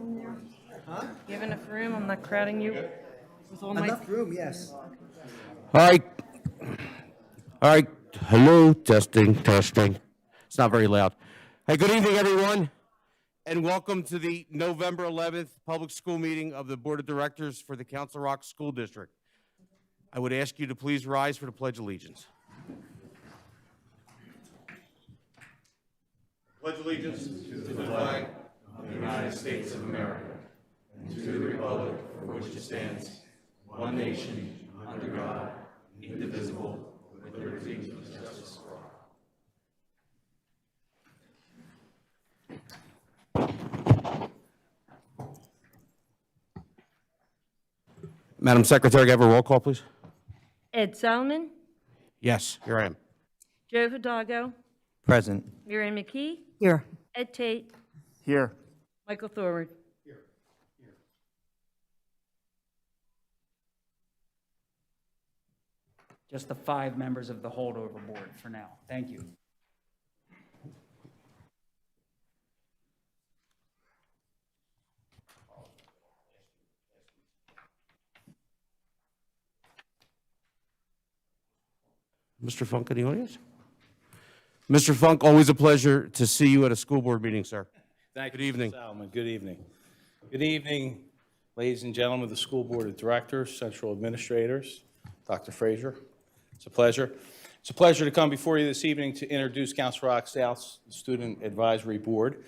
in there? Huh? You have enough room? I'm not crowding you? With all my- Enough room, yes. All right. All right. Hello. Testing, testing. It's not very loud. Hey, good evening, everyone, and welcome to the November 11th public school meeting of the Board of Directors for the Council Rock School District. I would ask you to please rise for the Pledge of Allegiance. Pledge allegiance to the flag of the United States of America and to the republic for which it stands, one nation, under God, indivisible, with liberty and justice for all. Madam Secretary, can I have a roll call, please? Ed Solomon, Yes, here I am. Joe Hidalgo, Present. Miriam McKee, Here. Ed Tate, Here. Michael Thorward. Just the 5 members of the holdover board for now. Thank you. Mr. Funk in the audience? Mr. Funk, always a pleasure to see you at a school board meeting, sir. Thank you, Good evening. Mr. Salomon. Good evening. Good evening, ladies and gentlemen of the School Board of Directors, Central Administrators, Dr. Frazier. It's a pleasure. It's a pleasure to come before you this evening to introduce Council Rock South's Student Advisory Board.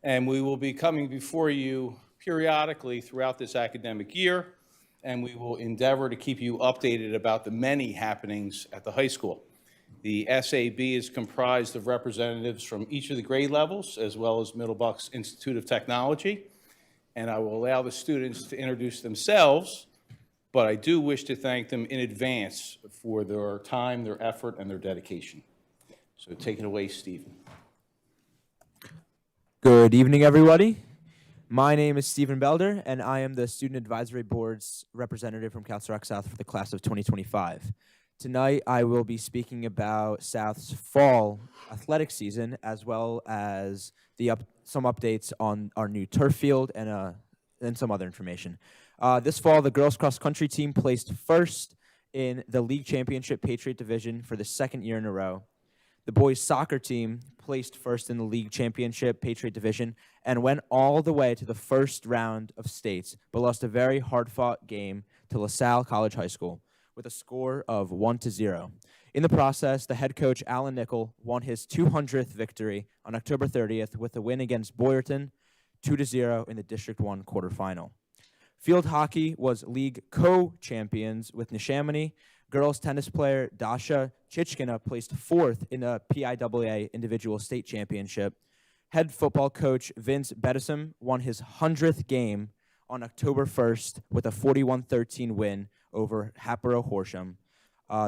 And we will be coming before you periodically throughout this academic year, and we will endeavor to keep you updated about the many happenings at the high school. The SAB is comprised of representatives from each of the grade levels, as well as Middle Bucks Institute of Technology. And I will allow the students to introduce themselves, but I do wish to thank them in advance for their time, their effort, and their dedication. So take it away, Stephen. Good evening, everybody. My name is Stephen Belder, and I am the Student Advisory Board's representative from Council Rock South for the class of 2025. Tonight, I will be speaking about South's fall athletic season, as well as some updates on our new turf field and some other information. This fall, the girls cross country team placed first in the league championship Patriot Division for the second year in a row. The boys soccer team placed first in the league championship Patriot Division and went all the way to the first round of states, but lost a very hard-fought game to LaSalle College High School with a score of 1-0. In the process, the head coach, Alan Nickel, won his 200th victory on October 30th with a win against Boyerton, 2-0 in the District 1 quarterfinal. Field hockey was league co-champions with Neshaminy. Girls tennis player Dasha Chichkina placed fourth in the PIAA individual state championship. Head football coach Vince Bedison won his 100th game on October 1st with a 41-13 win over Hatboro Horsham.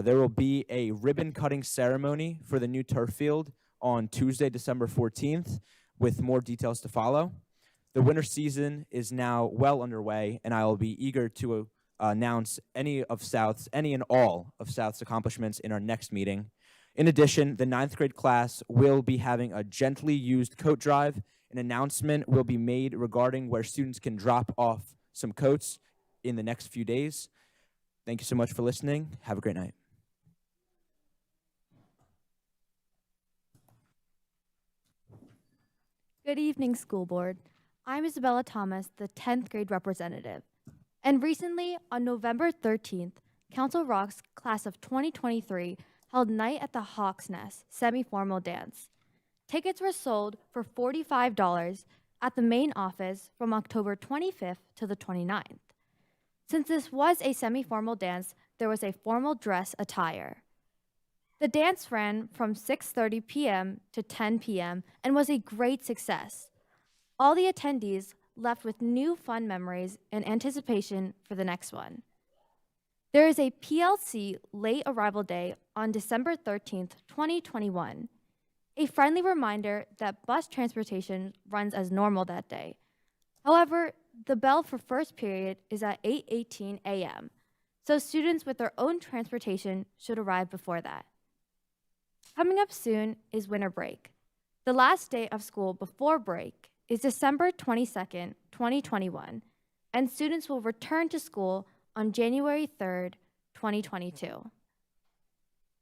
There will be a ribbon-cutting ceremony for the new turf field on Tuesday, December 14th, with more details to follow. The winter season is now well underway, and I will be eager to announce any and all of South's accomplishments in our next meeting. In addition, the 9th grade class will be having a gently used coat drive. An announcement will be made regarding where students can drop off some coats in the next few days. Thank you so much for listening. Have a great night. Good evening, school board. I'm Isabella Thomas, the 10th grade representative. And recently, on November 13th, Council Rock's class of 2023 held Night at the Hawk's Nest semi-formal dance. Tickets were sold for $45 at the main office from October 25th to the 29th. Since this was a semi-formal dance, there was a formal dress attire. The dance ran from 6:30 p.m. to 10 p.m. and was a great success. All the attendees left with new fun memories and anticipation for the next one. There is a PLC late arrival day on December 13th, 2021. A friendly reminder that bus transportation runs as normal that day. However, the bell for first period is at 8:18 a.m., so students with their own transportation should arrive before that. Coming up soon is winter break. The last day of school before break is December 22nd, 2021, and students will return to school on January 3rd, 2022.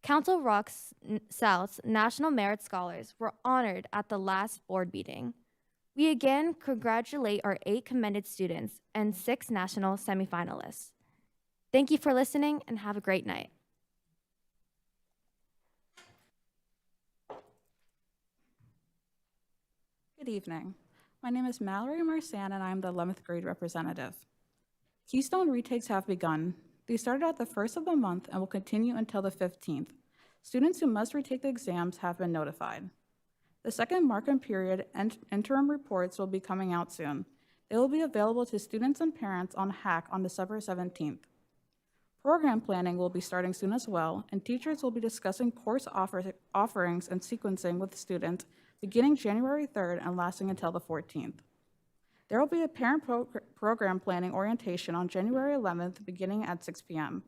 Council Rock South's National Merit Scholars were honored at the last board meeting. We again congratulate our 8 commended students and 6 national semifinalists. Thank you for listening and have a great night. Good evening. My name is Mallory Marsan, and I'm the 11th grade representative. Keystone retakes have begun. They started at the first of the month and will continue until the 15th. Students who must retake the exams have been notified. The second mark-in period and interim reports will be coming out soon. They will be available to students and parents on Hack on December 17th. Program planning will be starting soon as well, and teachers will be discussing course offerings and sequencing with students beginning January 3rd and lasting until the 14th. There will be a parent program planning orientation on January 11th beginning at 6 p.m.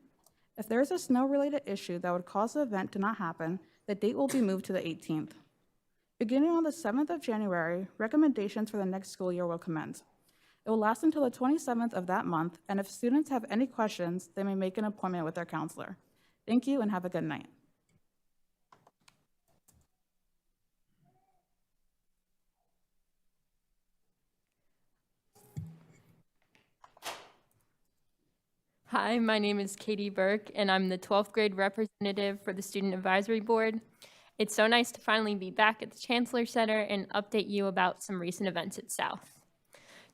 If there is a snow-related issue that would cause the event to not happen, the date will be moved to the 18th. Beginning on the 7th of January, recommendations for the next school year will commence. It will last until the 27th of that month, and if students have any questions, they may make an appointment with their counselor. Thank you and have a good night. Hi, my name is Katie Burke, and I'm the 12th grade representative for the Student Advisory Board. It's so nice to finally be back at the Chancellor Center and update you about some recent events at South.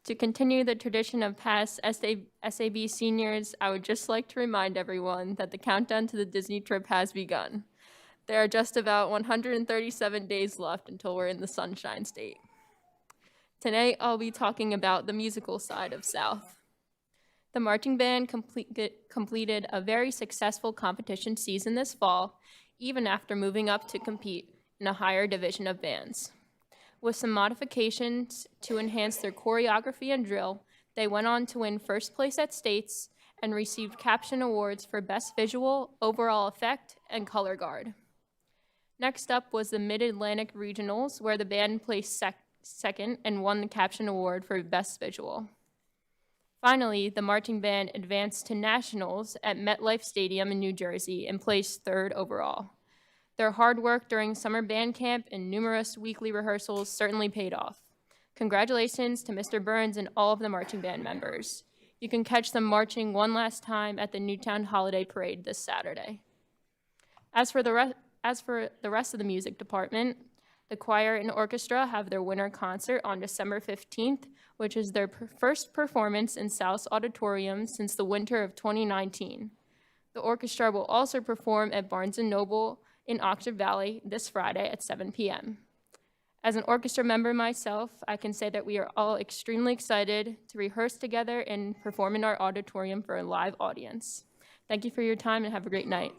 To continue the tradition of past SAB seniors, I would just like to remind everyone that the countdown to the Disney trip has begun. There are just about 137 days left until we're in the Sunshine State. Tonight, I'll be talking about the musical side of South. The marching band completed a very successful competition season this fall, even after moving up to compete in a higher division of bands. With some modifications to enhance their choreography and drill, they went on to win first place at states and received caption awards for Best Visual, Overall Effect, and Color Guard. Next up was the Mid-Atlantic Regionals, where the band placed second and won the caption award for Best Visual. Finally, the marching band advanced to nationals at MetLife Stadium in New Jersey and placed third overall. Their hard work during summer band camp and numerous weekly rehearsals certainly paid off. Congratulations to Mr. Burns and all of the marching band members. You can catch them marching one last time at the Newtown Holiday Parade this Saturday. As for the rest of the music department, the choir and orchestra have their winter concert on December 15th, which is their first performance in South's Auditorium since the winter of 2019. The orchestra will also perform at Barnes & Noble in Octave Valley this Friday at 7 p.m. As an orchestra member myself, I can say that we are all extremely excited to rehearse together and perform in our auditorium for a live audience. Thank you for your time and have a great night.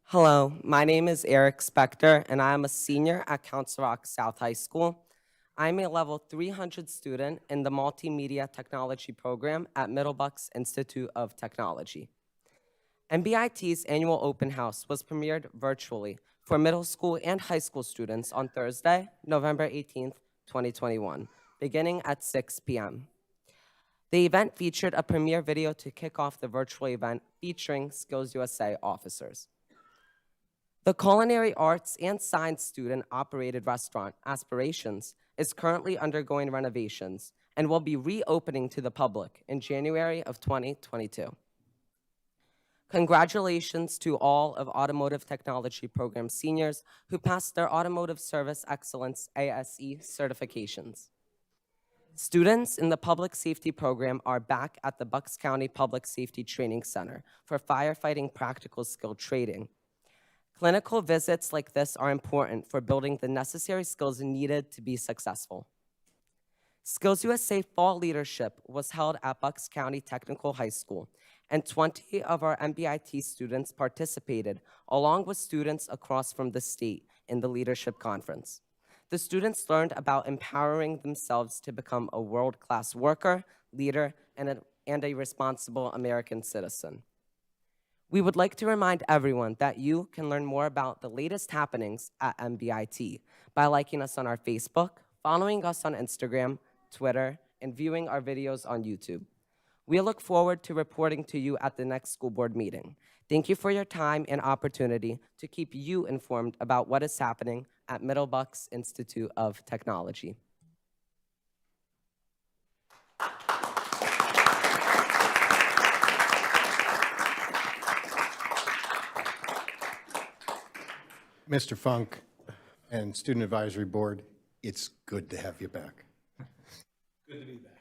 Hello, my name is Eric Spector, and I am a senior at Council Rock South High School. I'm a level 300 student in the Multimedia Technology program at Middlebucks Institute of Technology. MBIT's annual open house was premiered virtually for middle school and high school students on Thursday, November 18th, 2021, beginning at 6 p.m. The event featured a premiere video to kick off the virtual event featuring Skills USA officers. The Culinary Arts and Science student-operated restaurant, Aspirations, is currently undergoing renovations and will be reopening to the public in January of 2022. Congratulations to all of Automotive Technology Program seniors who passed their Automotive Service Excellence ASE certifications. Students in the Public Safety Program are back at the Bucks County Public Safety Training Center for firefighting practical skill training. Clinical visits like this are important for building the necessary skills needed to be successful. Skills USA Fall Leadership was held at Bucks County Technical High School, and 20 of our MBIT students participated, along with students across from the state in the leadership conference. The students learned about empowering themselves to become a world-class worker, leader, and a responsible American citizen. We would like to remind everyone that you can learn more about the latest happenings at MBIT by liking us on our Facebook, following us on Instagram, Twitter, and viewing our videos on YouTube. We look forward to reporting to you at the next school board meeting. Thank you for your time and opportunity to keep you informed about what is happening at Middle Bucks Institute of Technology. Mr. Funk and Student Advisory Board, it's good to have you back. Good to be back.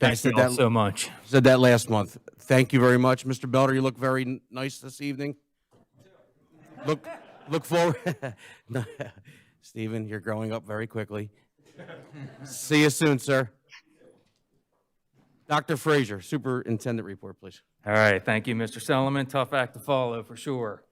I Thank said you all that- so much. Said that last month. Thank you very much. Mr. Belder, you look very nice this evening. Look forward. No, Stephen, you're growing up very quickly. See you soon, sir. Dr. Frazier, Superintendent report, please. All right, thank you, Mr. Solomon. Tough act to follow, for sure.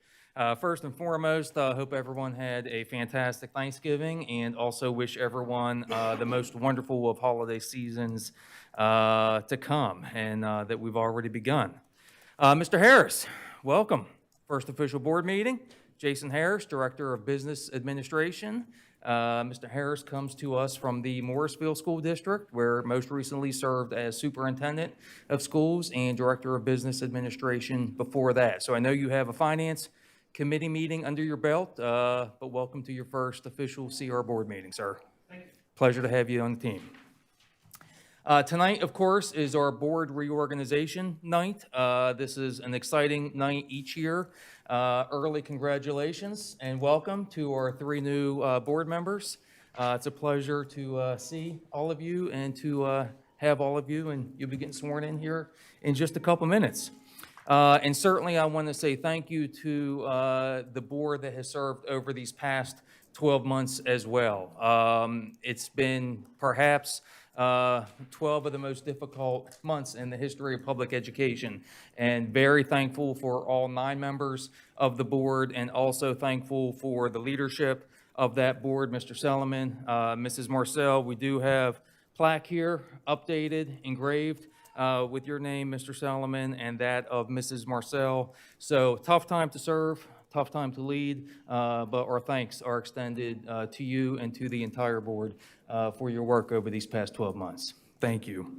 First and foremost, I hope everyone had a fantastic Thanksgiving, and also wish everyone the most wonderful of holiday seasons to come, and that we've already begun. Mr. Harris, welcome. First official board meeting. Jason Harris, Director of Business Administration. Mr. Harris comes to us from the Morrisville School District, where most recently served as Superintendent of Schools and Director of Business Administration before that. So I know you have a Finance Committee meeting under your belt, but welcome to your first official CR board meeting, sir. Thank you. Pleasure to have you on the team. Tonight, of course, is our board reorganization night. This is an exciting night each year. Early congratulations and welcome to our 3 new board members. It's a pleasure to see all of you and to have all of you, and you'll be getting sworn in here in just a couple minutes. And certainly I want to say thank you to the board that has served over these past 12 months as well. It's been perhaps 12 of the most difficult months in the history of public education, and very thankful for all 9 members of the board, and also thankful for the leadership of that board, Mr. Solomon, Mrs. Marcel. We do have plaque here, updated, engraved, with your name, Mr. Solomon, and that of Mrs. Marcel. So tough time to serve, tough time to lead, but our thanks are extended to you and to the entire board for your work over these past 12 months. Thank you.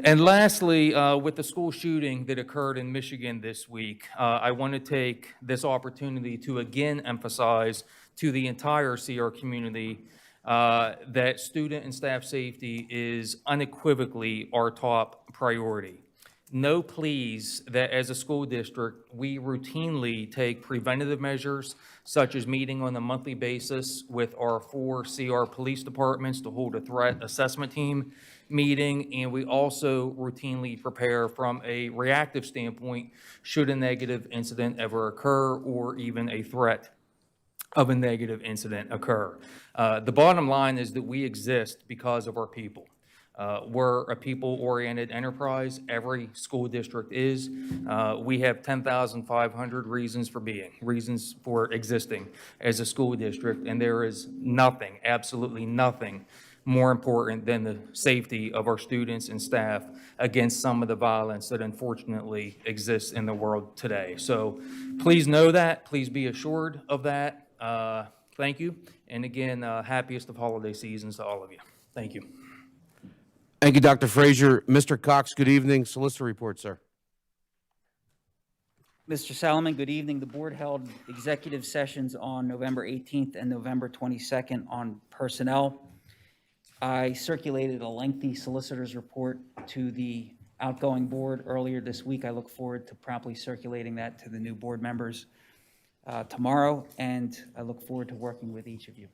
And lastly, with the school shooting that occurred in Michigan this week, I want to take this opportunity to again emphasize to the entire CR community that student and staff safety is unequivocally our top priority. Know, please, that as a school district, we routinely take preventative measures, such as meeting on a monthly basis with our 4 CR police departments to hold a threat assessment team meeting, and we also routinely prepare from a reactive standpoint should a negative incident ever occur or even a threat of a negative incident occur. The bottom line is that we exist because of our people. We're a people-oriented enterprise. Every school district is. We have 10,500 reasons for being, reasons for existing as a school district, and there is nothing, absolutely nothing, more important than the safety of our students and staff against some of the violence that unfortunately exists in the world today. So please know that. Please be assured of that. Thank you. And again, happiest of holiday seasons to all of you. Thank you. Thank you, Dr. Frazier. Mr. Cox, good evening. Solicitor report, sir. Mr. Solomon, good evening. The board held executive sessions on November 18th and November 22nd on personnel. I circulated a lengthy solicitor's report to the outgoing board earlier this week. I look forward to promptly circulating that to the new board members tomorrow, and I look forward to working with each of you.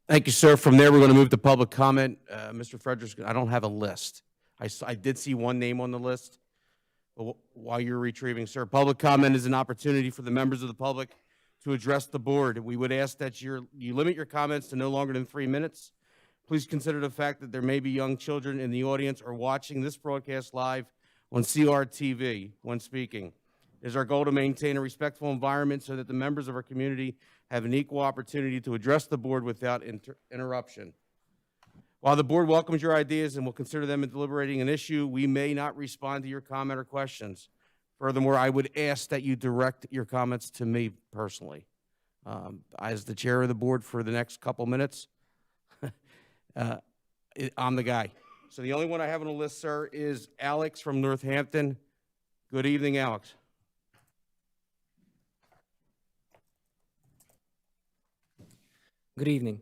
Thank you, sir. From there, we're going to move to public comment. Mr. Fredericks, I don't have a list. I did see one name on the list. But while you're retrieving, sir, public comment is an opportunity for the members of the public to address the board. We would ask that you limit your comments to no longer than 3 minutes. Please consider the fact that there may be young children in the audience or watching this broadcast live on CRTV when speaking. It is our goal to maintain a respectful environment so that the members of our community have an equal opportunity to address the board without interruption. While the board welcomes your ideas and will consider them in deliberating an issue, we may not respond to your comment or questions. Furthermore, I would ask that you direct your comments to me personally. As the chair of the board for the next couple minutes, I'm the guy. So the only one I have on the list, sir, is Alex from Northampton. Good evening, Alex. Good evening.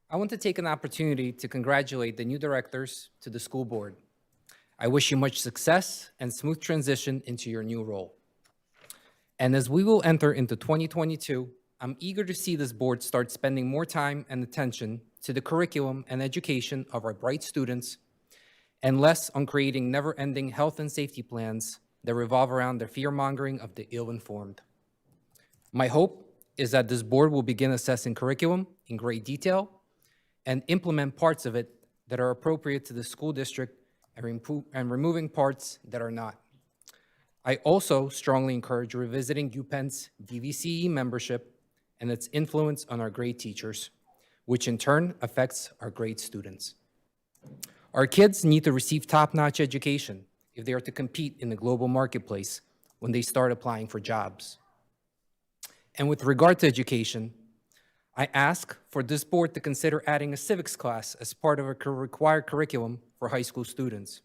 I want to take an opportunity to congratulate the new directors to the school board. I wish you much success and smooth transition into your new role. And as we will enter into 2022, I'm eager to see this board start spending more time and attention to the curriculum and education of our bright students and less on creating never-ending health and safety plans that revolve around the fear-mongering of the ill-informed. My hope is that this board will begin assessing curriculum in great detail and implement parts of it that are appropriate to the school district and removing parts that are not. I also strongly encourage revisiting UPenn's DVCE membership and its influence on our grade teachers, which in turn affects our grade students. Our kids need to receive top-notch education if they are to compete in the global marketplace when they start applying for jobs. And with regard to education, I ask for this board to consider adding a civics class as part of a required curriculum for high school students.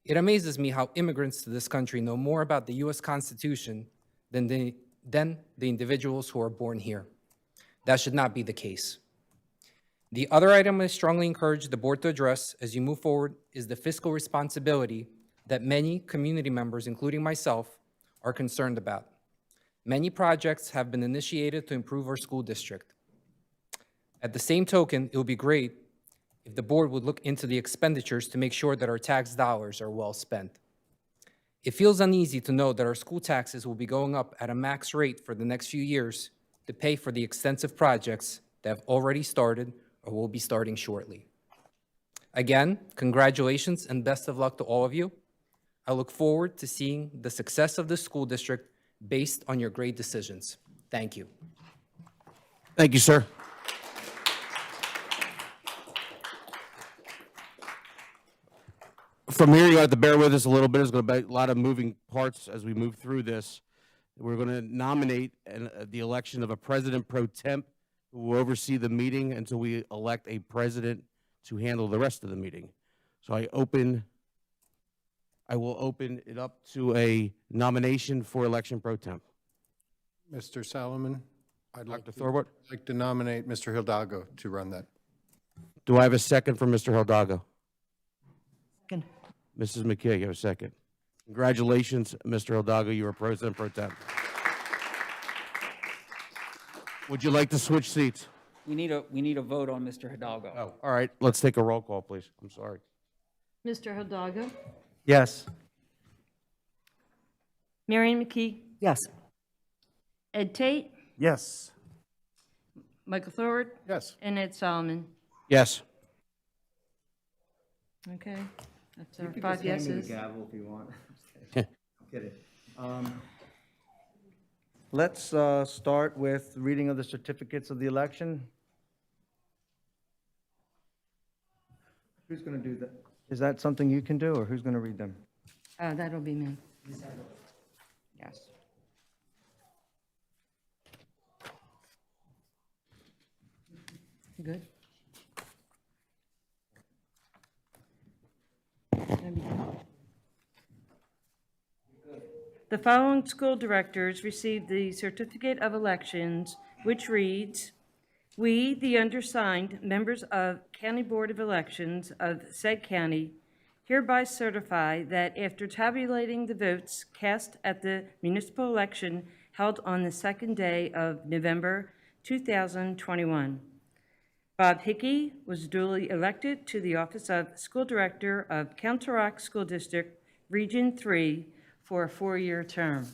It amazes me how immigrants to this country know more about the U.S. Constitution than the individuals who are born here. That should not be the case. The other item I strongly encourage the board to address as you move forward is the fiscal responsibility that many community members, including myself, are concerned about. Many projects have been initiated to improve our school district. At the same token, it would be great if the board would look into the expenditures to make sure that our tax dollars are well spent. It feels uneasy to know that our school taxes will be going up at a max rate for the next few years to pay for the extensive projects that have already started or will be starting shortly. Again, congratulations and best of luck to all of you. I look forward to seeing the success of the school district based on your great decisions. Thank you. Thank you, sir. From here, you have to bear with us a little bit. There's going to be a lot of moving parts as we move through this. We're going to nominate the election of a president pro temp who will oversee the meeting until we elect a president to handle the rest of the meeting. So I will open it up to a nomination for election pro temp. Mr. Solomon, I'd Dr. Thorwart? like to nominate Mr. Hidalgo to run that. Do I have a second for Mr. Hidalgo? Second. Mrs. McKay, you have a second. Congratulations, Mr. Hidalgo, you are president pro temp. Would you like to switch seats? We need a vote on Mr. Hidalgo. Oh, all right, let's take a roll call, please. I'm sorry. Mr. Hidalgo? Yes. Marion McKee? Yes. Ed Tate? Yes. Michael Thorward? Yes. And Ed Solomon? Yes. Okay, that's our 5 yeses. Gavel if you want. I'm kidding. Let's start with reading of the certificates of the election. Who's going to do that? Is that something you can do, or who's going to read them? That'll be me. Yes. Good. The following school directors received the certificate of elections, which reads, "We, the undersigned, members of County Board of Elections of said county, hereby certify that after tabulating the votes cast at the municipal election held on the second day of November 2021, Bob Hickey was duly elected to the office of School Director of Council Rock School District, Region 3, for a 4-year term.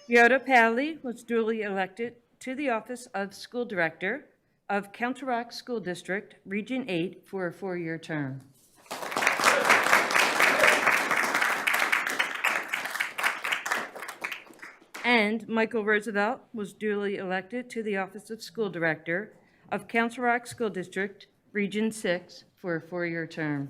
Yoda Pally was duly elected to the office of School Director of Council Rock School District, Region 8, for a 4-year term. And Michael Roosevelt was duly elected to the office of School Director of Council Rock School District, Region 6, for a 4-year term.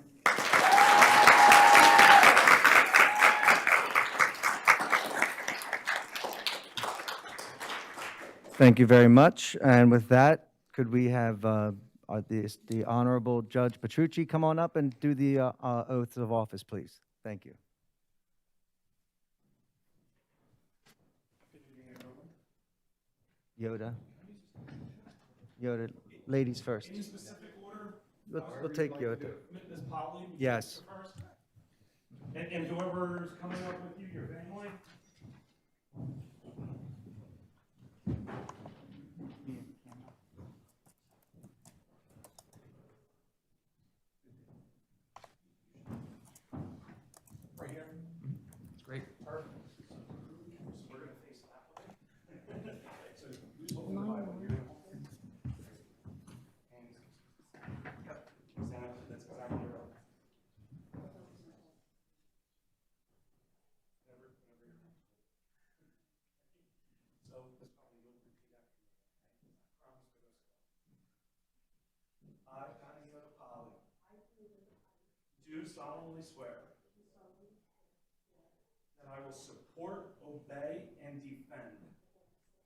Thank you very much. And with that, could we have the Honorable Judge Petrucci come on up and do the oaths of office, please? Thank you. Yoda. Yoda, ladies first. In specific order? We'll take Yoda. Ms. Polly? Yes. First? And whoever's coming up with you, your family? Right here? It's great. Perfect. So we're gonna face that way. So who's holding the Bible? You're gonna hold it? Yep. Stand up. That's exactly right. So Ms. Polly, you'll repeat after me, okay? I promise to go slow. I, Connie Yoda Polly, do solemnly swear that I will support, obey, and defend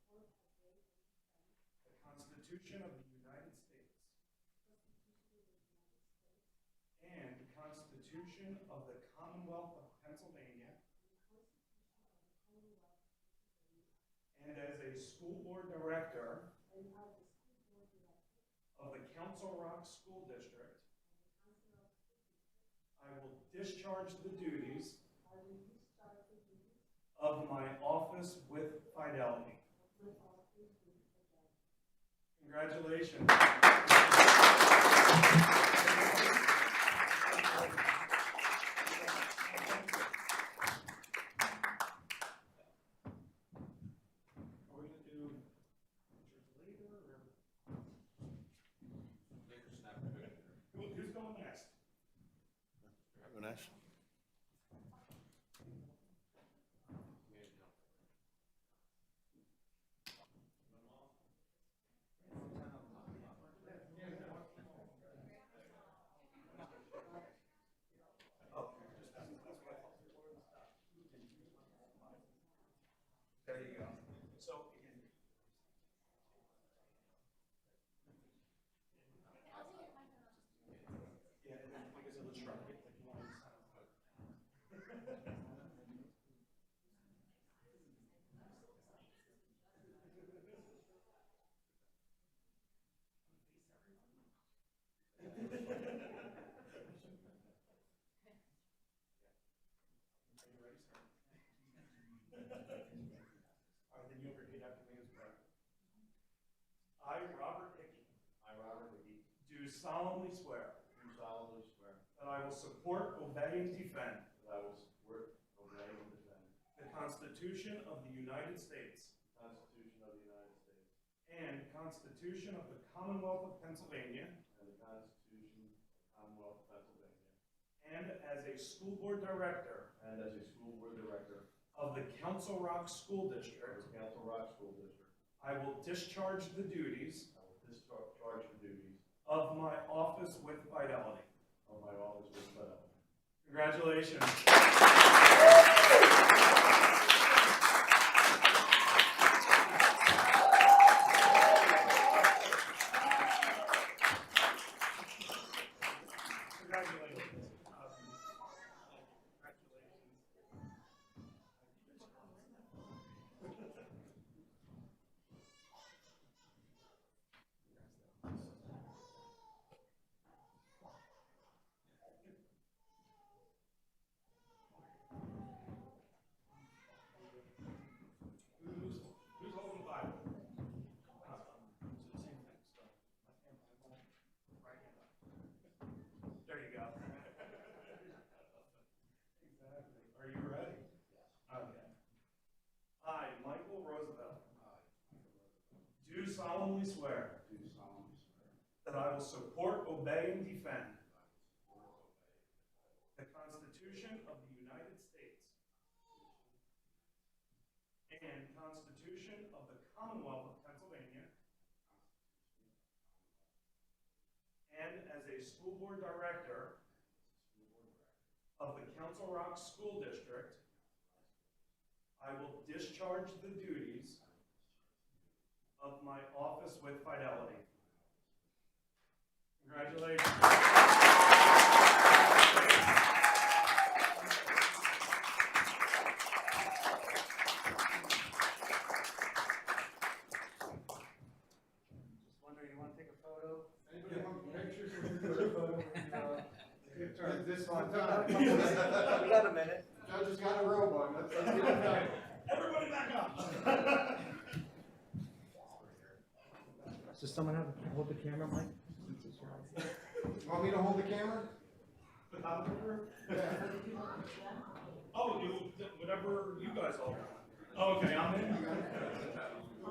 the Constitution of the United States and the Constitution of the Commonwealth of Pennsylvania, and as a school board director of the Council Rock School District, I will discharge the duties of my office with fidelity. Congratulations. Are we going to do pictures later or? Who's going next? I'll go next. There you go. So again. Yeah, and then because it was shrunk, if you want to sign up. Are you ready, sir? All right, then you'll repeat after me as well. I, Robert Hickey. I, Robert Hickey. Do solemnly swear. Do solemnly swear. That I will support, obey, and defend. That I will support, obey, and defend. The Constitution of the United States. The Constitution of the United States. And the Constitution of the Commonwealth of Pennsylvania. And the Constitution of the Commonwealth of Pennsylvania. And as a school board director. And as a school board director. Of the Council Rock School District. Of the Council Rock School District. I will discharge the duties. I will discharge the duties. Of my office with fidelity. Of my office with fidelity. Congratulations. Congratulations. Who's holding the Bible? Same thing. So, left hand Bible, right hand up. There you go. Exactly. Are you ready? Okay. I, Michael Roosevelt. Do solemnly swear. Do solemnly swear. That I will support, obey, and defend. The Constitution of the United States. And Commonwealth of Pennsylvania, and as a school board director of the Council Rock School District, I will discharge the duties of my office with fidelity. Congratulations. Just wondering, you want to take a photo? Anybody want pictures? A photo with, turn this one. We got a minute. Judge has got a robe on. Let's get it done. Everybody back up. Does someone have, hold the camera, Mike? You want me to hold the camera? Oh, whatever you guys all want. Oh, okay, I'm in.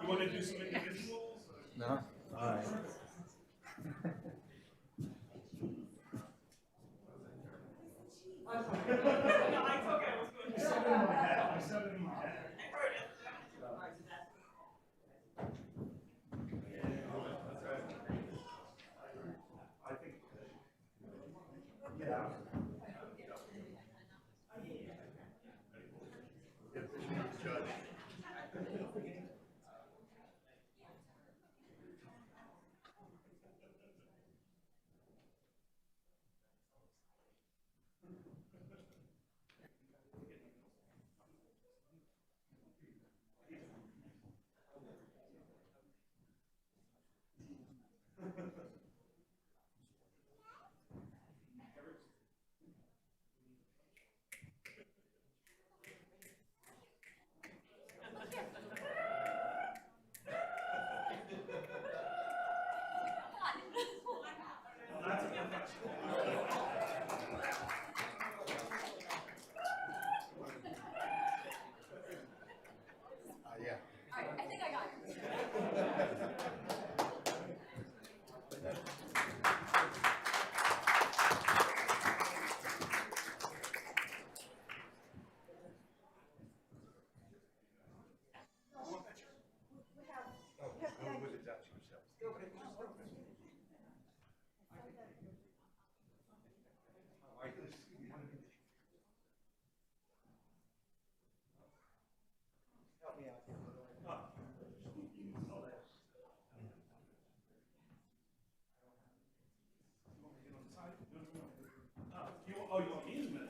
You want to do some individuals? No? All right. I said it in my head. I said it in my head. I think, yeah. Oh, you want me in a minute?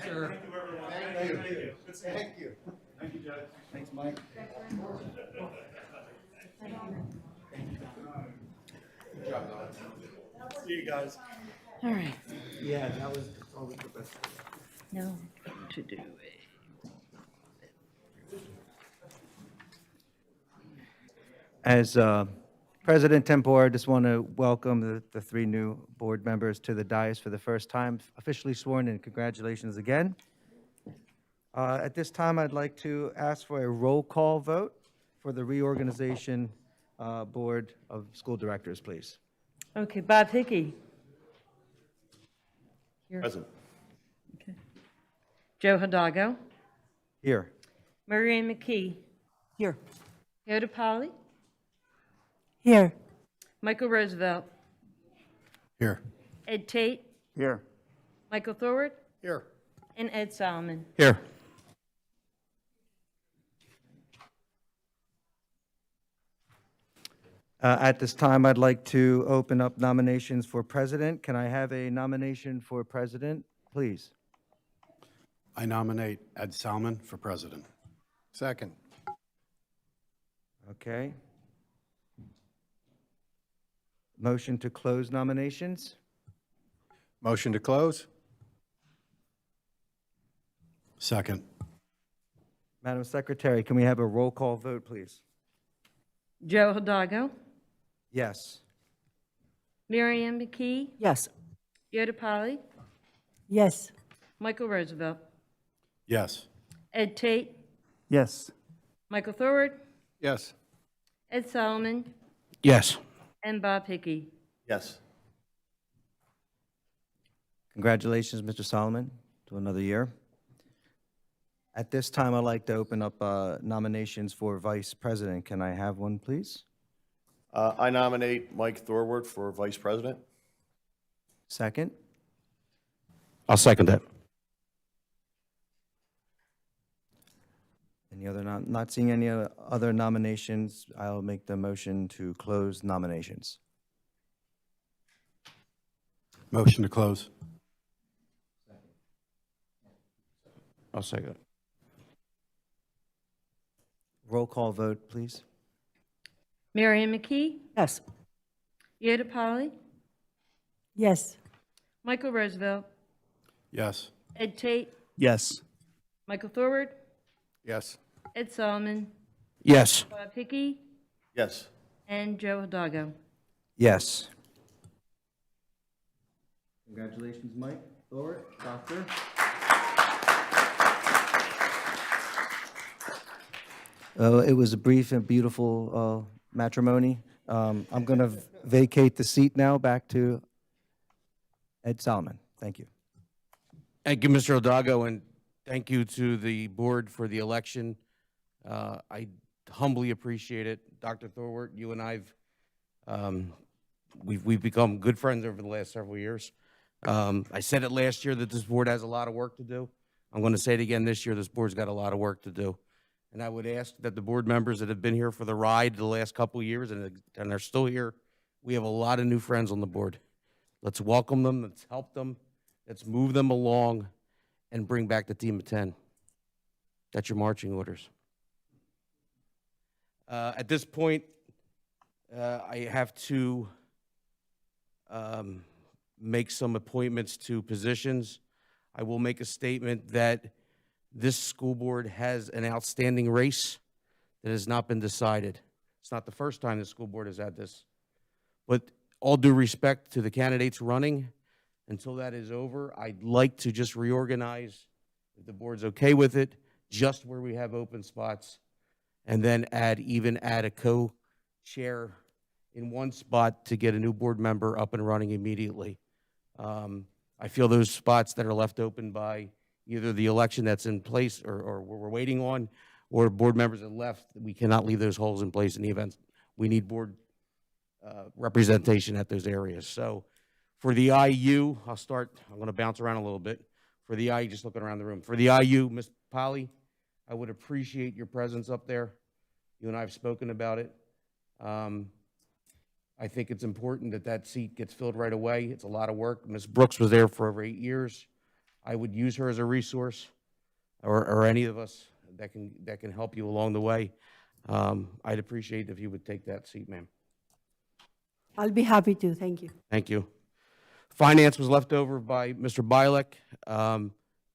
Sure. Thank you. Thank you. Thank you, Judge. Thanks, Mike. Good job, Don. See you guys. All right, Yeah, that was always the best. now to do it. As President Tempore, I just want to welcome the three new board members to the dais for the first time, officially sworn in. Congratulations again. At this time, I'd like to ask for a roll call vote for the reorganization Board of School Directors, please. Okay, Bob Hickey. Here. Present. Okay. Joe Hidalgo. Here. Marianne McKee. Here. Yoda Polly. Here. Michael Roosevelt. Here. Ed Tate. Here. Michael Thorward. Here. And Ed Solomon. Here. At this time, I'd like to open up nominations for president. Can I have a nomination for president, please? I nominate Ed Salmon for president. Second. Okay. Motion to close nominations? Motion to close? Second. Madam Secretary, can we have a roll call vote, please? Joe Hidalgo, Yes. Miriam McKee, Yes. Yoda Polly, Yes. Michael Roosevelt, Yes. Ed Tate, Yes. Michael Thorward, Yes. Ed Solomon, Yes. and Bob Hickey. Yes. Congratulations, Mr. Solomon, to another year. At this time, I'd like to open up nominations for Vice President. Can I have one, please? I nominate Mike Thorward for Vice President. Second? I'll second that. Any other, not seeing any other nominations, I'll make the motion to close nominations. Motion to close? I'll second it. Roll call vote, please. Miriam McKee, Yes. Yoda Polly, Yes. Michael Roosevelt, Yes. Ed Tate, Yes. Michael Thorward, Yes. Ed Solomon, Yes. Bob Hickey, Yes. and Joe Hidalgo. Yes. Congratulations, Mike Thorward, Doctor. It was a brief and beautiful matrimony. I'm going to vacate the seat now back to Ed Solomon. Thank you. Thank you, Mr. Hidalgo, and thank you to the board for the election. I humbly appreciate it. Dr. Thorwart, you and I've, we've become good friends over the last several years. I said it last year that this board has a lot of work to do. I'm going to say it again this year, this board's got a lot of work to do. And I would ask that the board members that have been here for the ride the last couple of years and are still here, we have a lot of new friends on the board. Let's welcome them, let's help them, let's move them along and bring back the team of 10. That's your marching orders. At this point, I have to make some appointments to positions. I will make a statement that this school board has an outstanding race that has not been decided. It's not the first time the school board has had this. But all due respect to the candidates running, until that is over, I'd like to just reorganize, if the board's okay with it, just where we have open spots, and then even add a co-chair in one spot to get a new board member up and running immediately. I feel those spots that are left open by either the election that's in place or we're waiting on, or board members that left, we cannot leave those holes in place in the event. We need board representation at those areas. So for the IU, I'm going to bounce around a little bit. For the IU, just looking around the room. For the IU, Ms. Polly, I would appreciate your presence up there. You and I have spoken about it. I think it's important that that seat gets filled right away. It's a lot of work. Ms. Brooks was there for over 8 years. I would use her as a resource, or any of us that can help you along the way. I'd appreciate if you would take that seat, ma'am. I'll be happy to. Thank you. Thank you. Finance was left over by Mr. Bilek.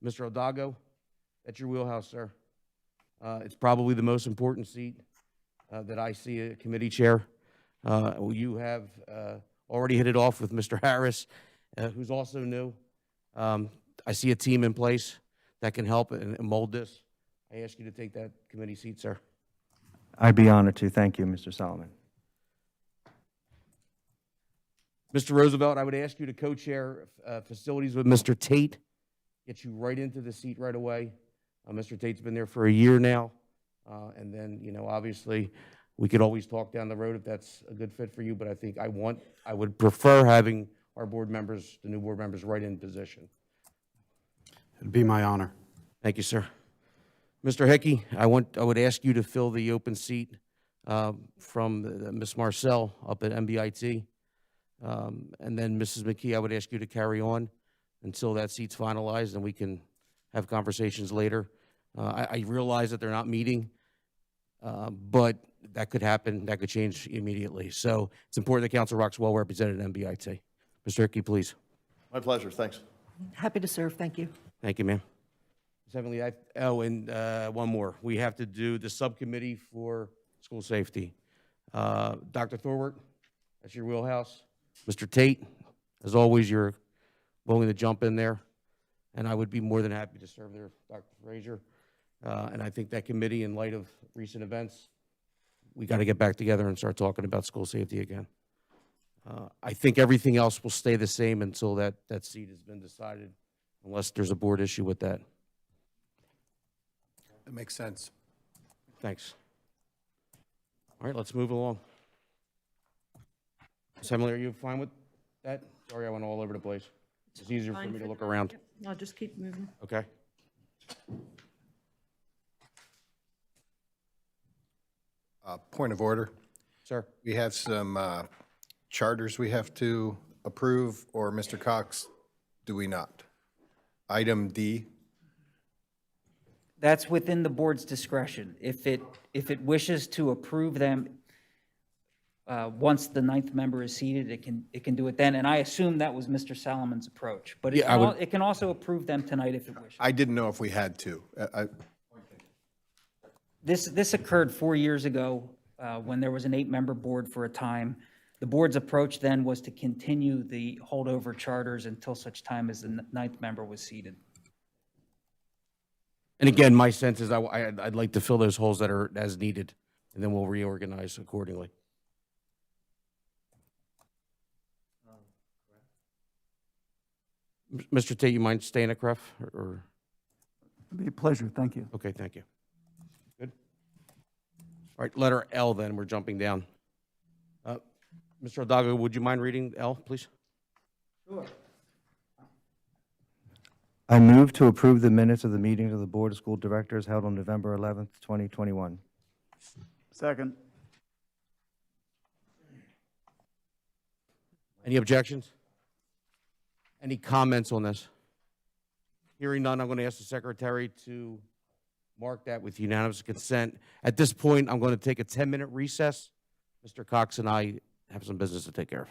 Mr. Hidalgo, that's your wheelhouse, sir. It's probably the most important seat that I see a committee chair. You have already hit it off with Mr. Harris, who's also new. I see a team in place that can help and mold this. I ask you to take that committee seat, sir. I'd be honored to. Thank you, Mr. Solomon. Mr. Roosevelt, I would ask you to co-chair facilities with Mr. Tate. Get you right into the seat right away. Mr. Tate's been there for a year now. And then, obviously, we could always talk down the road if that's a good fit for you, but I think I would prefer having our board members, the new board members, right in position. It'd be my honor. Thank you, sir. Mr. Hickey, I would ask you to fill the open seat from Ms. Marcel up at MBIT. And then Mrs. McKee, I would ask you to carry on until that seat's finalized and we can have conversations later. I realize that they're not meeting, but that could happen. That could change immediately. So it's important that Council Rock's well represented at MBIT. Mr. Hickey, please. My pleasure, thanks. Happy to serve, thank you. Thank you, ma'am. Secondly, and one more. We have to do the subcommittee for school safety. Dr. Thorwart, that's your wheelhouse. Mr. Tate, as always, you're willing to jump in there, and I would be more than happy to serve there, Dr. Frazier. And I think that committee, in light of recent events, we got to get back together and start talking about school safety again. I think everything else will stay the same until that seat has been decided, unless there's a board issue with that. That makes sense. Thanks. All right, let's move along. Ms. Emily, are you fine with that? Sorry, I went all over the place. It's easier for Fine me to for look now. around. Yep, I'll just keep moving. Okay. Point of order. Sir. We have some charters we have to approve, or Mr. Cox, do we not? Item D. That's within the board's discretion. If it wishes to approve them, once the ninth member is seated, it can do it then. And I assume that was Mr. Solomon's approach. But Yeah, I would- it can also approve them tonight if it wishes. I didn't know if we had to. This occurred 4 years ago when there was an 8-member board for a time. The board's approach then was to continue the holdover charters until such time as the ninth member was seated. And again, my sense is I'd like to fill those holes that are as needed, and then we'll reorganize accordingly. Mr. Tate, you mind staying at CREF, or? It'd be a pleasure, thank you. Okay, thank you. Good. All right, letter L then, we're jumping down. Mr. Odago, would you mind reading L, please? Sure. I move to approve the minutes of the meetings of the Board of School Directors held on November 11th, 2021. Second. Any objections? Any comments on this? Hearing none, I'm going to ask the secretary to mark that with unanimous consent. At this point, I'm going to take a 10-minute recess. Mr. Cox and I have some business to take care of.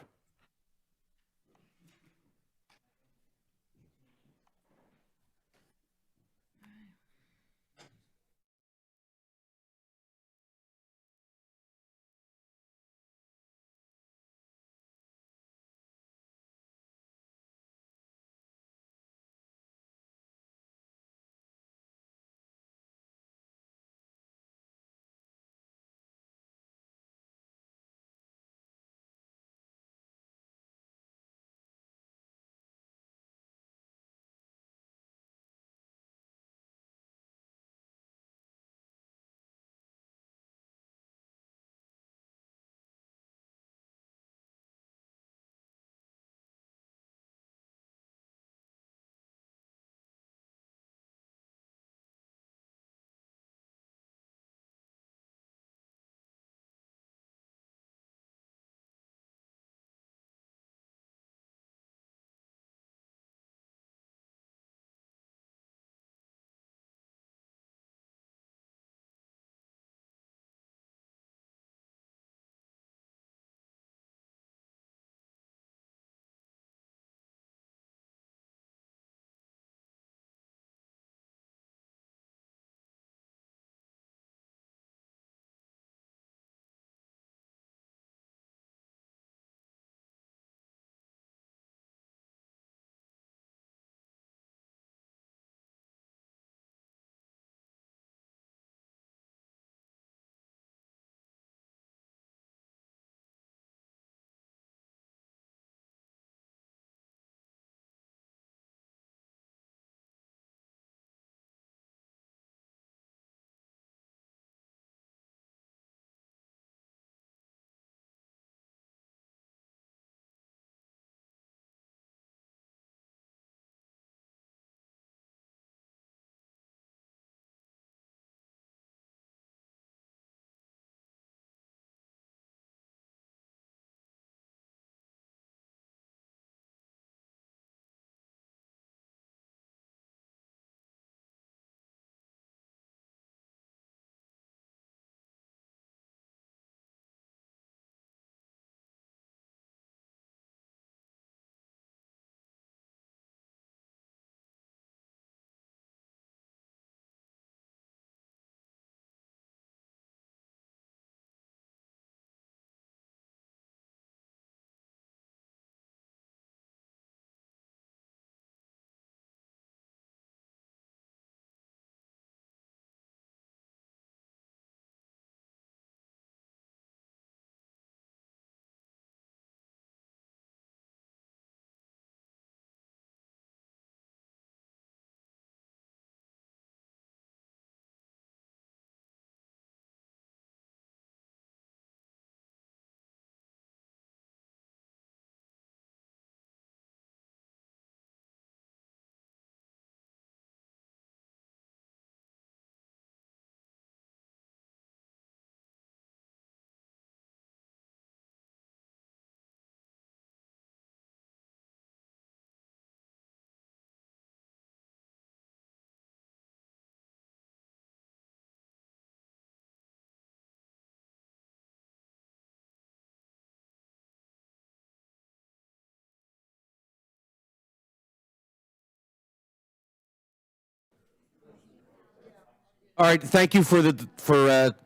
All right, thank you for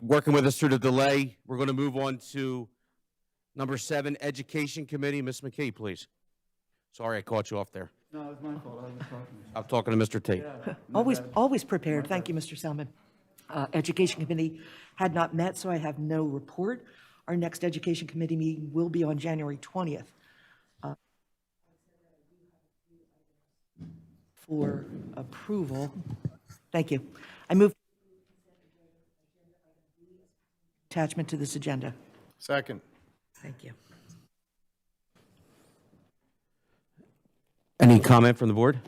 working with us through the delay. We're going to move on to number 7, Education Committee. Ms. McKee, please. Sorry, I caught you off there. No, it was my fault. I was talking. I'm talking to Mr. Tate. Always prepared. Thank you, Mr. Selman. Education Committee had not met, so I have no report. Our next Education Committee meeting will be on January 20th. For approval. Thank you. I move attachment to this agenda. Second. Thank you. Any comment from the board?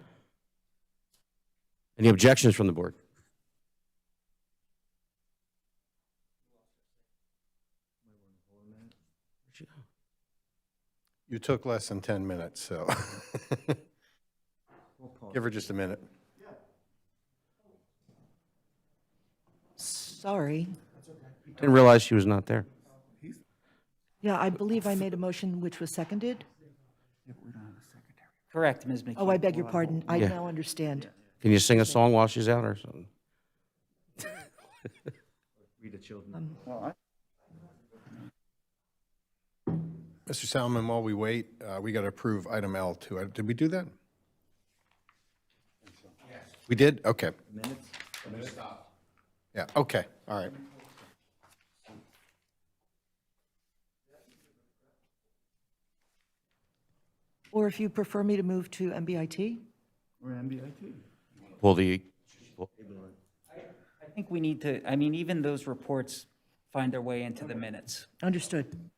Any objections from the board? You took less than 10 minutes, so give her just a minute. Sorry. Didn't realize she was not there. Yeah, I believe I made a motion which was seconded. Correct, Ms. McKee. Oh, I beg your pardon. I Yeah. now understand. Can you sing a song while she's out or something? Read the children. Mr. Salmon, while we wait, we got to approve item L too. Did we do that? We did? Okay. Minutes? Yeah, okay, all right. Or if you prefer me to move to MBIT? Or MBIT. Well, the I think we need to, I mean, even those reports find their way into the minutes. Understood.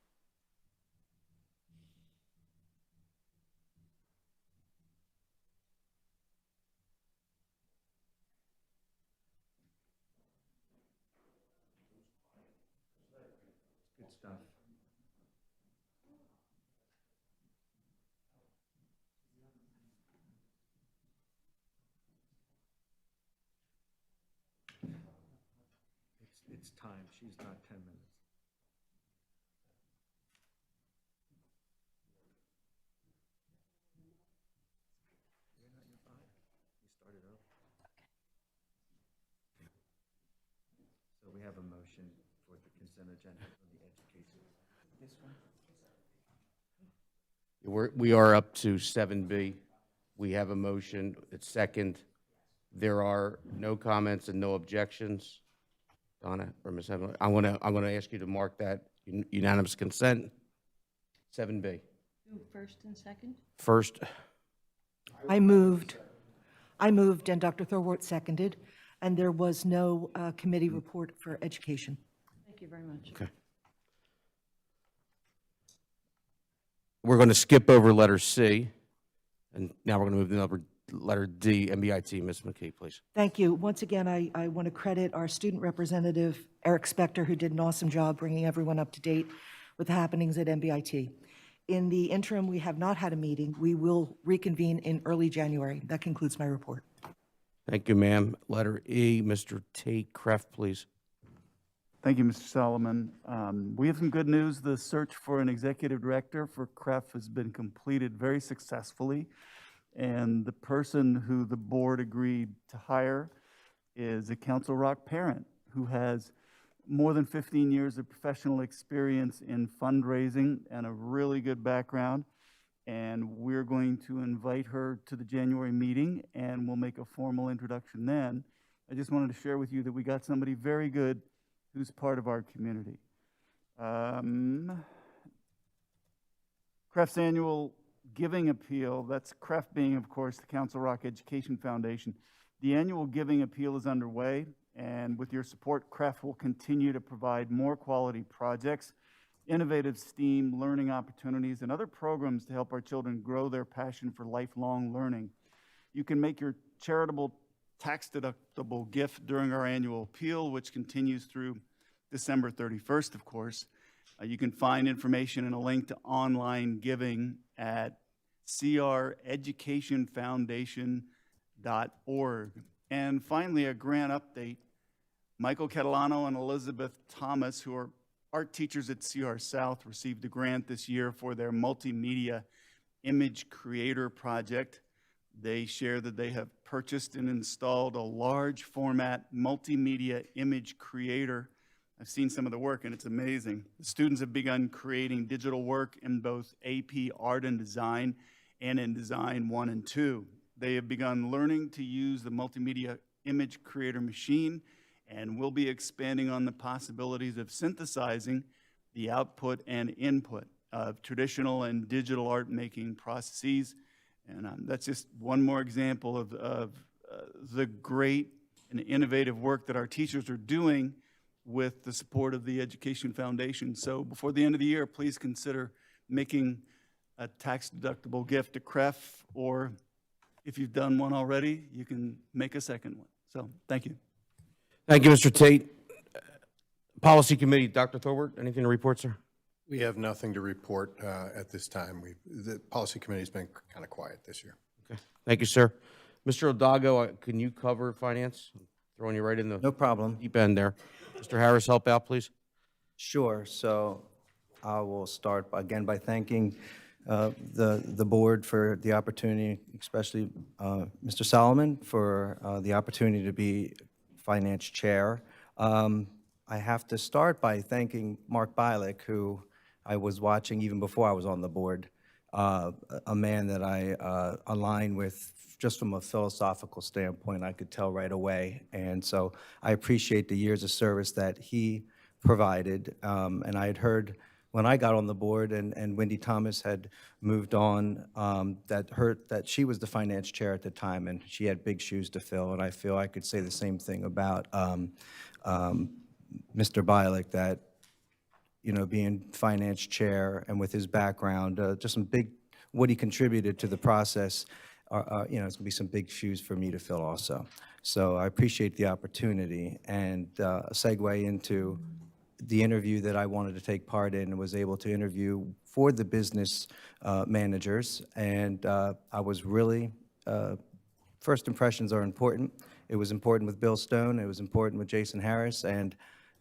Good stuff. It's time. She's not 10 minutes. You started early. So we have a motion for the consent agenda for the education. we are up to 7B. We have a motion. It's second. There are no comments and no objections. Donna or Ms. Evelyn, I'm gonna ask you to mark that unanimous consent. 7B. Do first and second? First, I moved, and Dr. Thorwart seconded, and there was no committee report for education. Thank you very much. okay. We're going to skip over letter C, and now we're going to move to number letter D, MBIT. Ms. McKee, please. Thank you. Once again, I want to credit our student representative, Eric Spector, who did an awesome job bringing everyone up to date with the happenings at MBIT. In the interim, we have not had a meeting. We will reconvene in early January. That concludes my report. Thank you, ma'am. Letter E, Mr. Tate Kreft, please. Thank you, Mr. Solomon. We have some good news. The search for an executive director for CREF has been completed very successfully. And the person who the board agreed to hire is a Council Rock parent who has more than 15 years of professional experience in fundraising and a really good background. And we're going to invite her to the January meeting, and we'll make a formal introduction then. I just wanted to share with you that we got somebody very good who's part of our community. CREF's annual giving appeal, that's CREF being, of course, the Council Rock Education Foundation. The annual giving appeal is underway, and with your support, CREF will continue to provide more quality projects, innovative STEAM learning opportunities, and other programs to help our children grow their passion for lifelong learning. You can make your charitable tax-deductible gift during our annual appeal, which continues through December 31st, of course. You can find information and a link to online giving at creducationfoundation.org. And finally, a grant update. Michael Catalano and Elizabeth Thomas, who are art teachers at CR South, received a grant this year for their multimedia image creator project. They share that they have purchased and installed a large format multimedia image creator. I've seen some of the work and it's amazing. The students have begun creating digital work in both AP Art and Design and in Design 1 and 2. They have begun learning to use the multimedia image creator machine and will be expanding on the possibilities of synthesizing the output and input of traditional and digital art making processes. And that's just one more example of the great and innovative work that our teachers are doing with the support of the Education Foundation. So before the end of the year, please consider making a tax-deductible gift to CREF, or if you've done one already, you can make a second one. So thank you. Thank you, Mr. Tate. Policy Committee, Dr. Thorwart, anything to report, sir? We have nothing to report at this time. The Policy Committee's been kind of quiet this year. Okay, thank you, sir. Mr. Odago, can you cover finance? Throwing you right in the No problem. deep end there. Mr. Harris, help out, please. Sure. So I will start again by thanking the board for the opportunity, especially Mr. Solomon for the opportunity to be finance chair. I have to start by thanking Mark Bialik, who I was watching even before I was on the board, a man that I align with just from a philosophical standpoint. I could tell right away. And so I appreciate the years of service that he provided. And I had heard when I got on the board and Wendy Thomas had moved on, that she was the finance chair at the time, and she had big shoes to fill. And I feel I could say the same thing about Mr. Bialik, that, you know, being finance chair and with his background, just some big, what he contributed to the process, you know, it's gonna be some big shoes for me to fill also. So I appreciate the opportunity, and a segue into the interview that I wanted to take part in and was able to interview for the business managers. And I was really, first impressions are important. It was important with Bill Stone, it was important with Jason Harris, and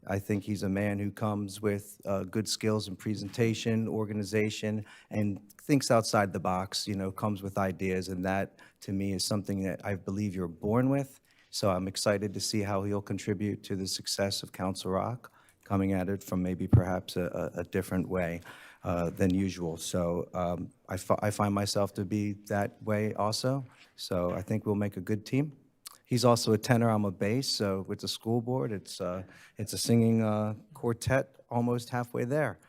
I think he's a man who comes with good skills in presentation, organization, and thinks outside the box, you know, comes with ideas, and that, to me, is something that I believe you're born with. So I'm excited to see how he'll contribute to the success of Council Rock, coming at it from maybe perhaps a different way than usual. So I find myself to be that way also. So I think we'll make a good team. He's also a tenor, I'm a bass, so with the school board, it's a singing quartet almost halfway there.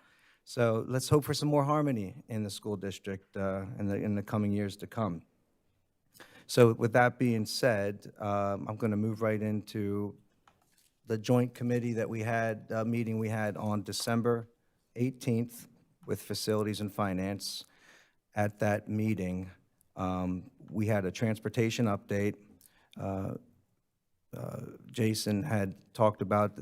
So let's hope for some more harmony in the school district in the coming years to come. So with that being said, I'm going to move right into the joint committee that we had, meeting we had on December 18th with Facilities and Finance. At that meeting, we had a transportation update. Jason had talked about,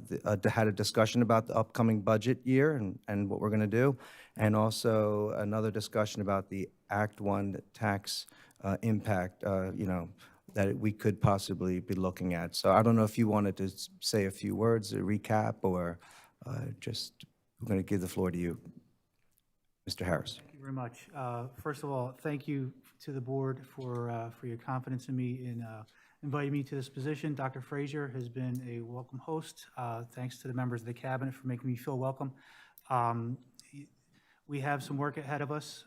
had a discussion about the upcoming budget year and what we're going to do, and also another discussion about the Act 1 tax impact, you know, that we could possibly be looking at. So I don't know if you wanted to say a few words, a recap, or just, we're going to give the floor to you, Mr. Harris. Thank you very much. First of all, thank you to the board for your confidence in me in inviting me to this position. Dr. Frazier has been a welcome host. Thanks to the members of the cabinet for making me feel welcome. We have some work ahead of us,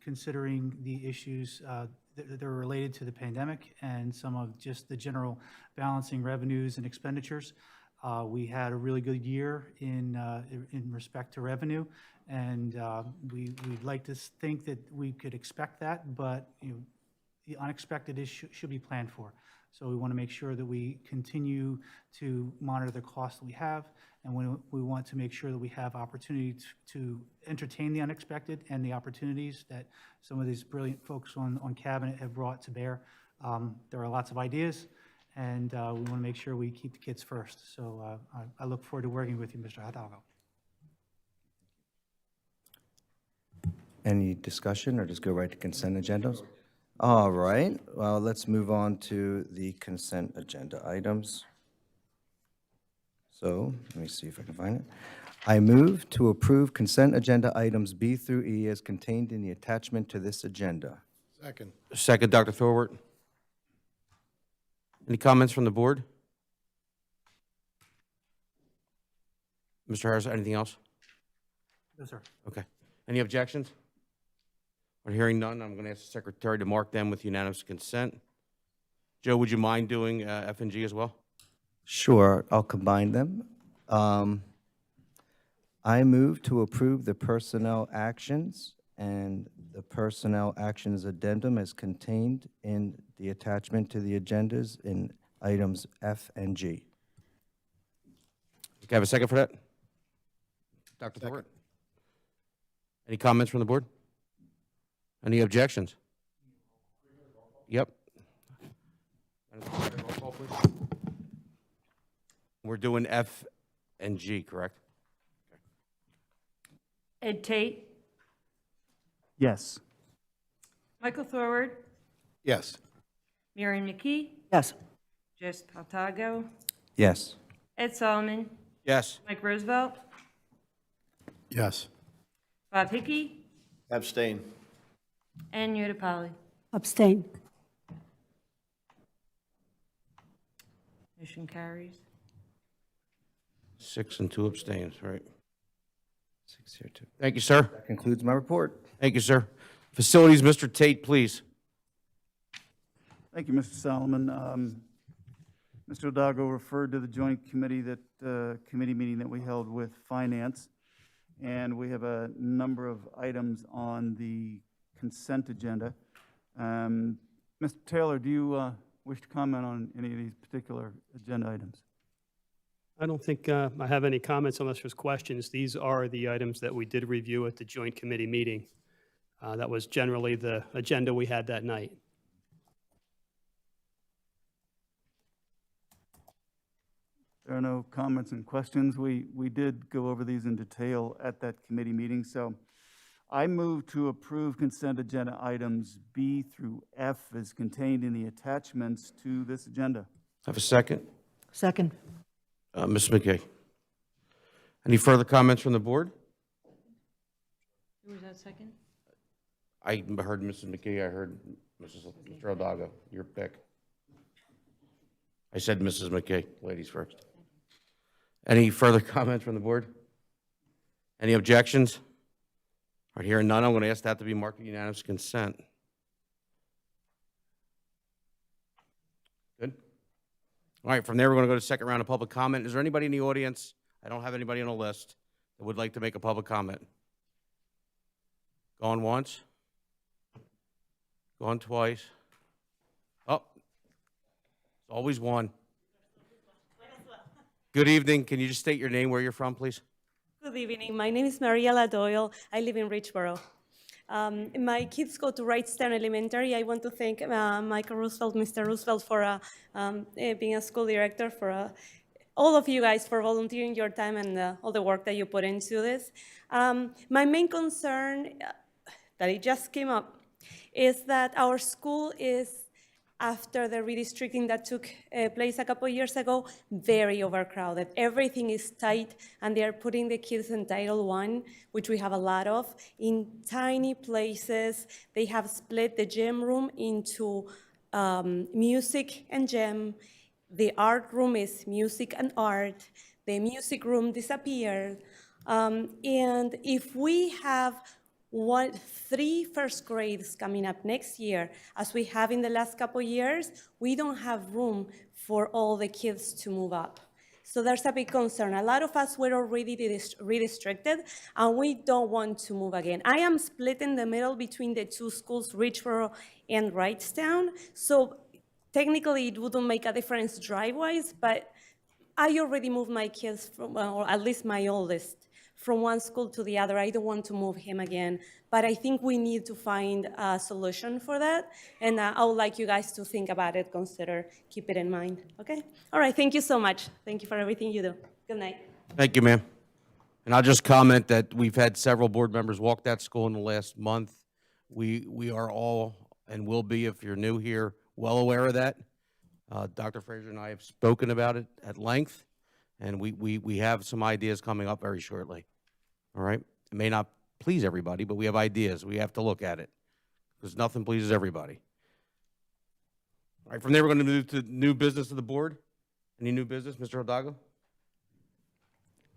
considering the issues that are related to the pandemic and some of just the general balancing revenues and expenditures. We had a really good year in respect to revenue, and we'd like to think that we could expect that, but you know, the unexpected should be planned for. So we want to make sure that we continue to monitor the costs that we have, and we want to make sure that we have opportunity to entertain the unexpected and the opportunities that some of these brilliant folks on cabinet have brought to bear. There are lots of ideas, and we want to make sure we keep the kids first. So I look forward to working with you, Mr. Hidalgo. Any discussion, or just go right to consent agendas? All right, well, let's move on to the consent agenda items. So, let me see if I can find it. I move to approve consent agenda items B through E as contained in the attachment to this agenda. Second. Second, Dr. Thorwart. Any comments from the board? Mr. Harris, anything else? Yes, sir. Okay. Any objections? We're hearing none. I'm going to ask the secretary to mark them with unanimous consent. Joe, would you mind doing F and G as well? Sure, I'll combine them. I move to approve the personnel actions and the personnel actions addendum as contained in the attachment to the agendas in items F and G. Okay, have a second for that? Dr. Thornton? Any comments from the board? Any objections? Yep. Roll call, please. We're doing F and G, correct? Ed Tate, Yes. Michael Thorward, Yes. Miriam McKee, Yes. Jess Peltago, Yes. Ed Solomon, Yes. Mike Roosevelt, Yes. Bob Hickey, Abstain. and Yuda Polly. Abstain. Motion carries. 6 and 2 abstains, right? 6 here, 2. Thank you, sir. That concludes my report. Thank you, sir. Facilities, Mr. Tate, please. Thank you, Mr. Solomon. Mr. Odago referred to the joint committee committee meeting that we held with Finance, and we have a number of items on the consent agenda. Mr. Taylor, do you wish to comment on any of these particular agenda items? I don't think I have any comments unless there's questions. These are the items that we did review at the joint committee meeting. That was generally the agenda we had that night. There are no comments and questions. We did go over these in detail at that committee meeting, so I move to approve consent agenda items B through F as contained in the attachments to this agenda. Have a second? Second. Ms. McKay. Any further comments from the board? Who was that second? I heard Mrs. McKay, I heard Mr. Odago, your pick. I said Mrs. McKay, ladies first. Any further comments from the board? Any objections? All right, hearing none, I'm going to ask that to be marked with unanimous consent. Good? All right, from there, we're going to go to the second round of public comment. Is there anybody in the audience? I don't have anybody on the list that would like to make a public comment. Going once? Going twice? Oh, it's always one. Good evening. Can you just state your name, where you're from, please? Good evening. My name is Mariela Doyle. I live in Richboro. My kids go to Wrightstown Elementary. I want to thank Michael Roosevelt, Mr. Roosevelt, for being a school director, for all of you guys for volunteering your time and all the work that you put into this. My main concern that it just came up is that our school is, after the redistricting that took place a couple of years ago, very overcrowded. Everything is tight, and they are putting the kids in Title I, which we have a lot of, in tiny places. They have split the gym room into music and gym. The art room is music and art. The music room disappeared. And if we have 3 first grades coming up next year, as we have in the last couple years, we don't have room for all the kids to move up. So there's a big concern. A lot of us were already redistricted, and we don't want to move again. I am split in the middle between the 2 schools, Richboro and Wrightstown. So technically, it wouldn't make a difference drive-wise, but I already moved my kids from, or at least my oldest, from one school to the other. I don't want to move him again, but I think we need to find a solution for that, and I would like you guys to think about it, keep it in mind, okay? All right, thank you so much. Thank you for everything you do. Good night. Thank you, ma'am. And I'll just comment that we've had several board members walk that school in the last month. We are all, and will be if you're new here, well aware of that. Dr. Fraser and I have spoken about it at length, and we have some ideas coming up very shortly. All right? It may not please everybody, but we have ideas. We have to look at it because nothing pleases everybody. All right, from there, we're going to move to new business of the board. Any new business, Mr. Hidalgo?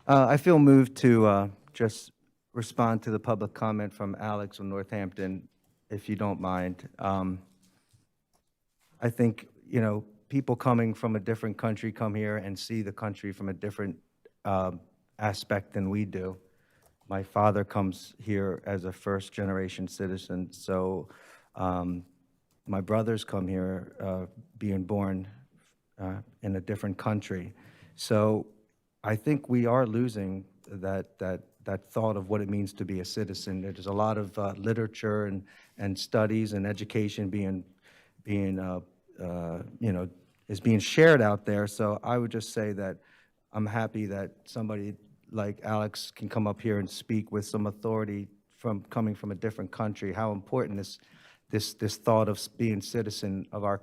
I feel moved to just respond to the public comment from Alex from Northampton, if you don't mind. I think, you know, people coming from a different country come here and see the country from a different aspect than we do. My father comes here as a first-generation citizen, so my brothers come here being born in a different country. So I think we are losing that thought of what it means to be a citizen. There's a lot of literature and studies and education being you know, is being shared out there. So I would just say that I'm happy that somebody like Alex can come up here and speak with some authority from coming from a different country, how important this thought of being citizen of our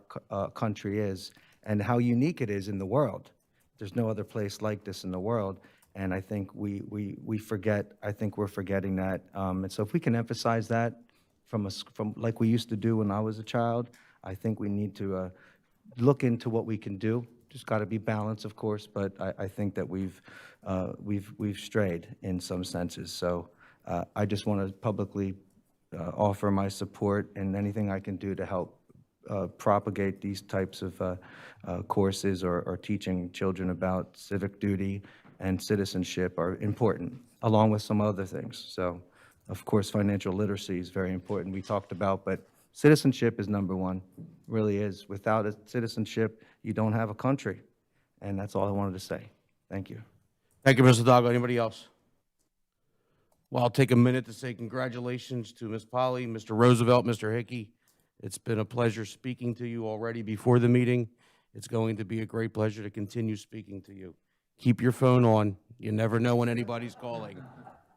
country is, and how unique it is in the world. There's no other place like this in the world, and I think we forget. I think we're forgetting that. And so if we can emphasize that from like we used to do when I was a child, I think we need to look into what we can do. Just got to be balanced, of course, but I think that we've strayed in some senses. So I just want to publicly offer my support and anything I can do to help propagate these types of courses or teaching children about civic duty and citizenship are important, along with some other things. So, of course, financial literacy is very important, we talked about, but citizenship is number one, really is. Without a citizenship, you don't have a country. And that's all I wanted to say. Thank you. Thank you, Mr. Hidalgo. Anybody else? Well, I'll take a minute to say congratulations to Ms. Polly, Mr. Roosevelt, Mr. Hickey. It's been a pleasure speaking to you already before the meeting. It's going to be a great pleasure to continue speaking to you. Keep your phone on. You never know when anybody's calling.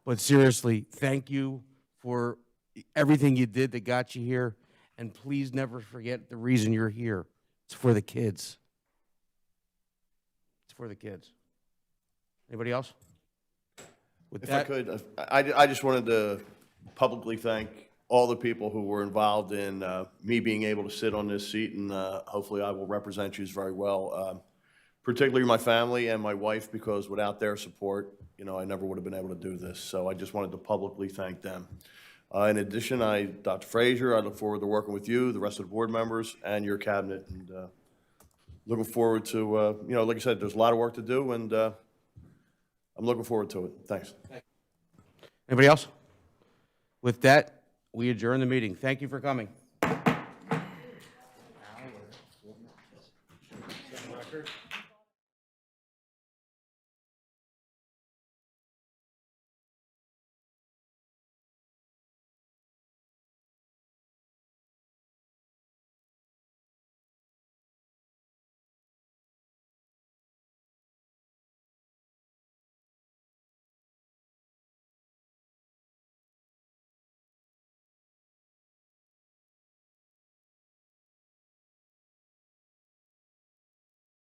But seriously, thank you for everything you did that got you here. And please never forget the reason you're here. It's for the kids. It's for the kids. Anybody else? With If that, I could, I just wanted to publicly thank all the people who were involved in me being able to sit on this seat, and hopefully I will represent you very well, particularly my family and my wife, because without their support, you know, I never would have been able to do this. So I just wanted to publicly thank them. In addition, Dr. Frazier, I look forward to working with you, the rest of the board members, and your cabinet, and looking forward to, you know, like I said, there's a lot of work to do, and I'm looking forward to it. Thanks. anybody else? With that, we adjourn the meeting. Thank you for coming.